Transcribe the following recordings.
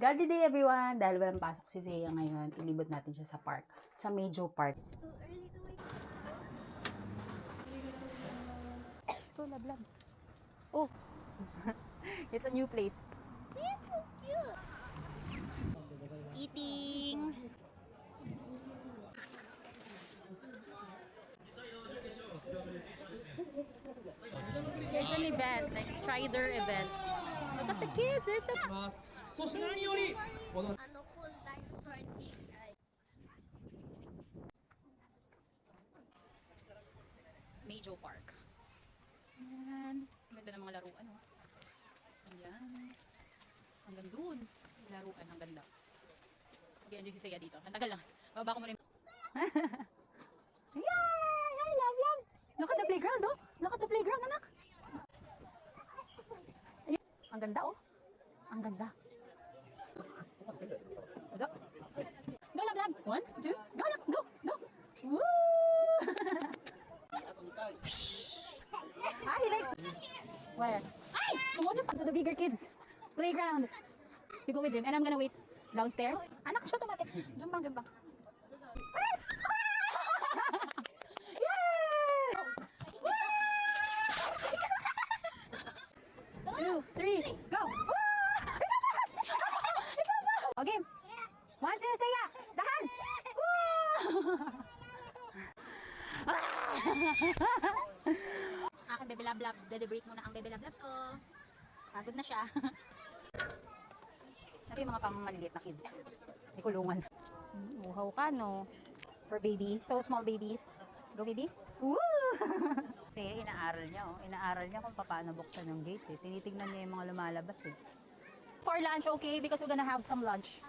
Godly day everyone! Dahil walang pasok si Zea ngayon, ilibot natin siya sa park. Sa Mejo Park. Too early to wake up. Let's go, love. Oh! It's a new place. See, it's so cute. Eating. There's an event, like Strider event. Look at the kids! There's a... そして何よりこの Ano cool dinosaur thing. Mejo Park. Ayan. Ganda ng mga laruan, oh. Ayan. Hanggang dun. Laruan, ang ganda. Mag-enjoy si Zea dito. Ang tagal lang. Bababa ko muna yung... Yay! Hi, love! Look at the playground, oh! Look at the playground, anak! Ayan. Ang ganda, oh. Ang ganda. What's up? Go, love! 1, 2, go, anak! Go! Woo! Hi, Rex! Where? Ay! Sumunod pa to the bigger kids. Playground. You go with him and I'm gonna wait downstairs. Anak, siya tumate. Jumbang. Ay! Yeah! 2, 3, go! It's so fast! It's so fast! Okay. 1, 2, Zea! The hands! Aking bebe love. Dede-break muna ang bebe love ko. Pagod na siya. Ito yung mga pang maliliit na kids. May kulungan. Uhaw ka, no? For baby. So small babies. Go, baby. Woo! Kasi inaaral niya, oh. Inaaral niya kung paano buksan yung gate, eh. Tinitignan niya yung mga lumalabas, eh. For lunch, okay? Because we're gonna have some lunch.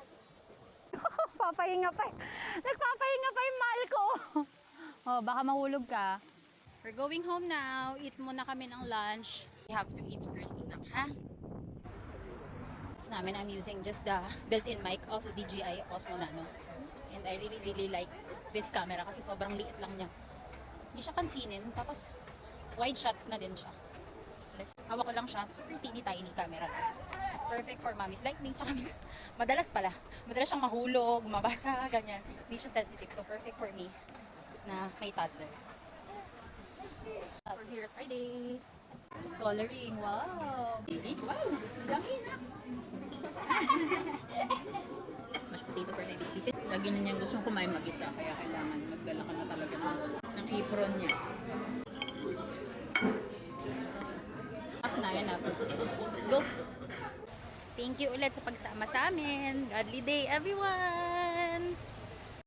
Papahinga pa. Nagpapahinga pa yung mahal ko. Oh, baka mahulog ka. We're going home now. Eat muna kami ng lunch. We have to eat first lang, ha? It's namin, I'm using just the built-in mic of the DJI Osmo Nano. And I really like this camera kasi sobrang liit lang niya. Hindi siya pansinin. Tapos, wide shot na din siya. Hawak ko lang siya. Super teeny-tiny camera. Perfect for mommies like me. Tsaka madalas siyang mahulog, mabasa, ganyan. Hindi siya sensitive. So, perfect for me na may toddler. We're here at Fridays. Coloring. Wow! Baby? Wow! Ang dami na! Mashed potato for my baby. Lagi na niyang gustong kumain mag-isa. Kaya kailangan magdala ka na talaga ng apron niya. Enough. Let's go! Thank you ulit sa pagsama sa amin. Godly day, everyone!